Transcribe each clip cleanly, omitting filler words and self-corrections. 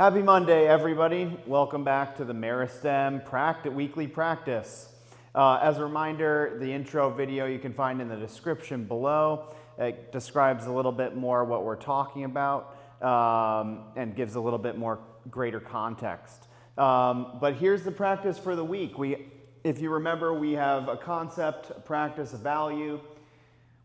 Happy Monday, everybody. Welcome back to the Meristem weekly practice. As a reminder, the intro video you can find in the description below. It describes a little bit more what we're talking about and gives a little bit more greater context. But here's the practice for the week. If you remember, we have a concept, a practice, a value.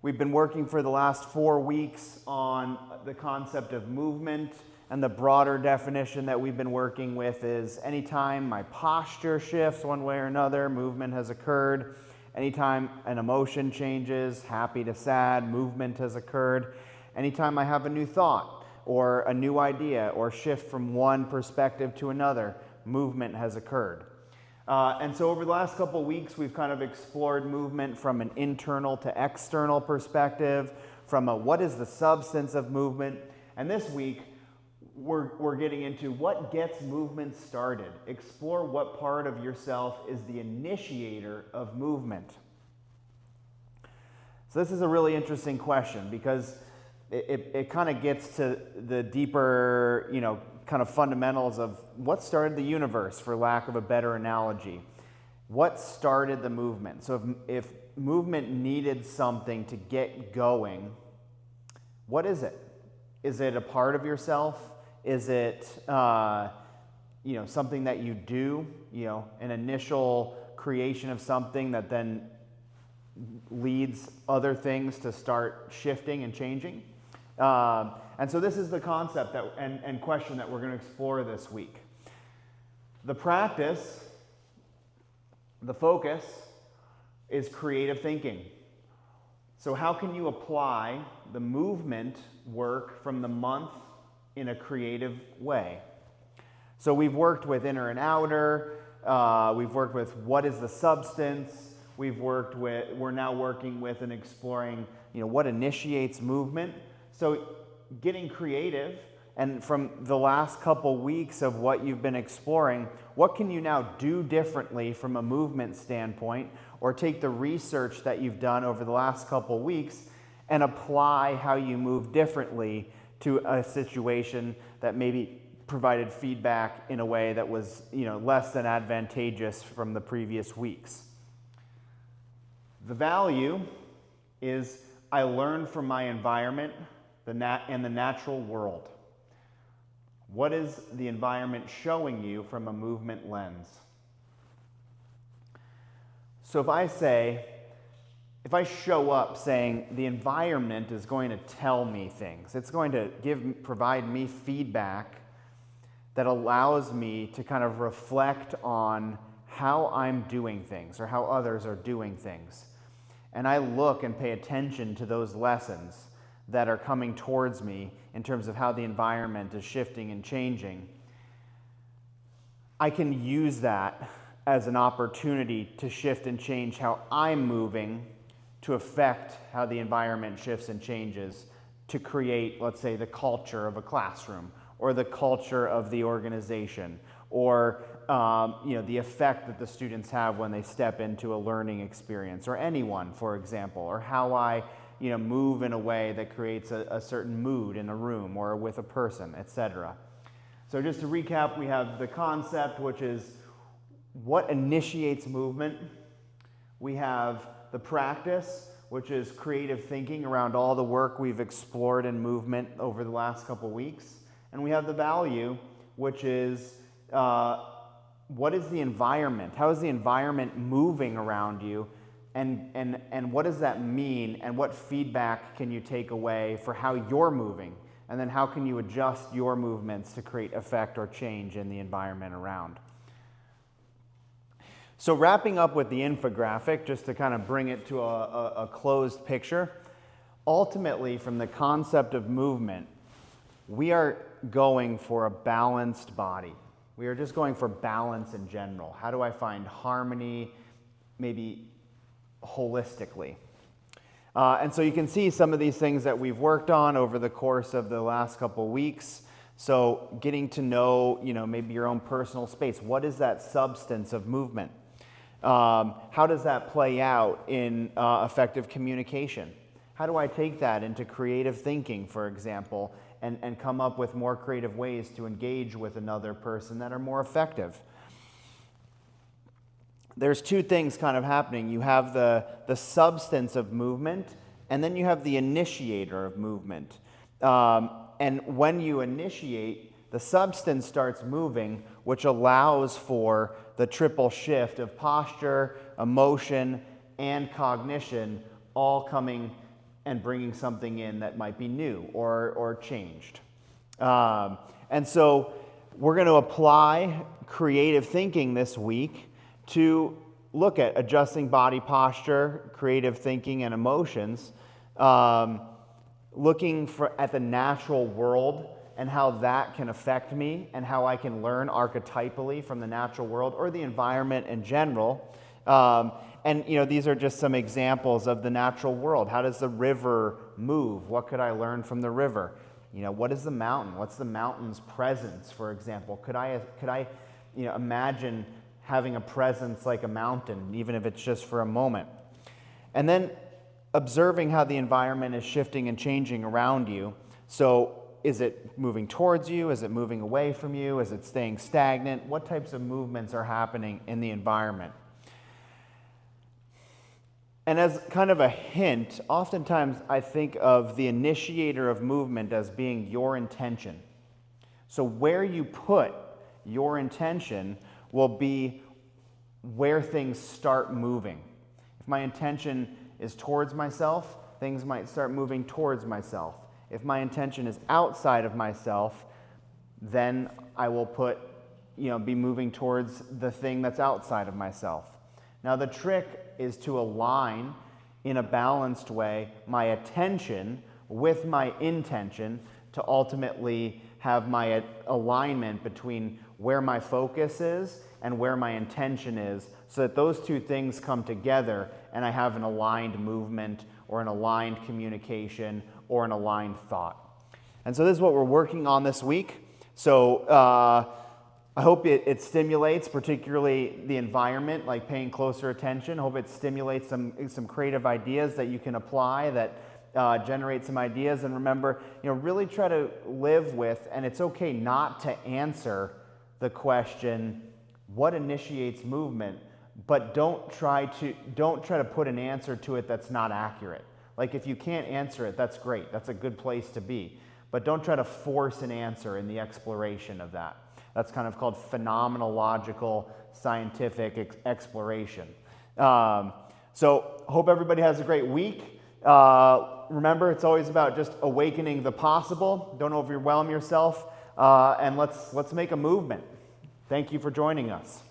We've been working for the last 4 weeks on the concept of movement. And the broader definition that we've been working with is anytime my posture shifts one way or another, movement has occurred. Anytime an emotion changes, happy to sad, movement has occurred. Anytime I have a new thought or a new idea or shift from one perspective to another, movement has occurred. And so over the last couple of weeks, we've kind of explored movement from an internal to external perspective, from a what is the substance of movement. And this week, we're getting into what gets movement started. Explore what part of yourself is the initiator of movement. So this is a really interesting question because it kind of gets to the deeper, kind of fundamentals of what started the universe, for lack of a better analogy. What started the movement? So if movement needed something to get going, what is it? Is it a part of yourself? Is it, something that you do, an initial creation of something that then leads other things to start shifting and changing? And so this is the concept and question that we're going to explore this week. The practice, the focus, is creative thinking. So how can you apply the movement work from the month in a creative way? So we've worked with inner and outer, we've worked with what is the substance, we're now working with and exploring, what initiates movement. So getting creative, and from the last couple weeks of what you've been exploring, what can you now do differently from a movement standpoint, or take the research that you've done over the last couple weeks and apply how you move differently to a situation that maybe provided feedback in a way that was, less than advantageous from the previous weeks. The value is I learned from my environment and the natural world. What is the environment showing you from a movement lens? So if I show up saying the environment is going to tell me things, it's going to provide me feedback that allows me to kind of reflect on how I'm doing things or how others are doing things. And I look and pay attention to those lessons that are coming towards me in terms of how the environment is shifting and changing. I can use that as an opportunity to shift and change how I'm moving to affect how the environment shifts and changes to create, let's say, the culture of a classroom or the culture of the organization or the effect that the students have when they step into a learning experience, or anyone, for example, or how I move in a way that creates a certain mood in a room or with a person, etc. So just to recap, we have the concept, which is what initiates movement. We have the practice, which is creative thinking around all the work we've explored in movement over the last couple weeks. And we have the value, which is what is the environment? How is the environment moving around you? And what does that mean? And what feedback can you take away for how you're moving? And then how can you adjust your movements to create effect or change in the environment around? So wrapping up with the infographic, just to kind of bring it to a closed picture, ultimately from the concept of movement, we are going for a balanced body. We are just going for balance in general. How do I find harmony, maybe holistically? And so you can see some of these things that we've worked on over the course of the last couple weeks. So getting to know, maybe your own personal space. What is that substance of movement? How does that play out in effective communication? How do I take that into creative thinking, for example, and come up with more creative ways to engage with another person that are more effective. There's two things kind of happening. You have the substance of movement, and then you have the initiator of movement. And when you initiate, the substance starts moving, which allows for the triple shift of posture, emotion, and cognition all coming and bringing something in that might be new or changed. And so we're going to apply creative thinking this week to look at adjusting body posture, creative thinking, and emotions, looking at the natural world and how that can affect me and how I can learn archetypally from the natural world or the environment in general. And these are just some examples of the natural world. How does the river move? What could I learn from the river? What is the mountain? What's the mountain's presence, for example? Could I imagine having a presence like a mountain, even if it's just for a moment? And then observing how the environment is shifting and changing around you. So is it moving towards you? Is it moving away from you? Is it staying stagnant? What types of movements are happening in the environment? And as kind of a hint, oftentimes I think of the initiator of movement as being your intention. So where you put your intention will be where things start moving. If my intention is towards myself, things might start moving towards myself. If my intention is outside of myself, then I will be moving towards the thing that's outside of myself. Now the trick is to align in a balanced way my attention with my intention to ultimately have my alignment between where my focus is and where my intention is, so that those two things come together and I have an aligned movement or an aligned communication or an aligned thought. And so this is what we're working on this week. So I hope it stimulates particularly the environment, like paying closer attention. I hope it stimulates some creative ideas that you can apply that generate some ideas. And remember, really try to live with, and it's okay not to answer the question, what initiates movement? But don't try to put an answer to it that's not accurate. Like if you can't answer it, that's great. That's a good place to be. But don't try to force an answer in the exploration of that. That's kind of called phenomenological scientific exploration. So hope everybody has a great week. Remember, it's always about just awakening the possible. Don't overwhelm yourself. And let's make a movement. Thank you for joining us.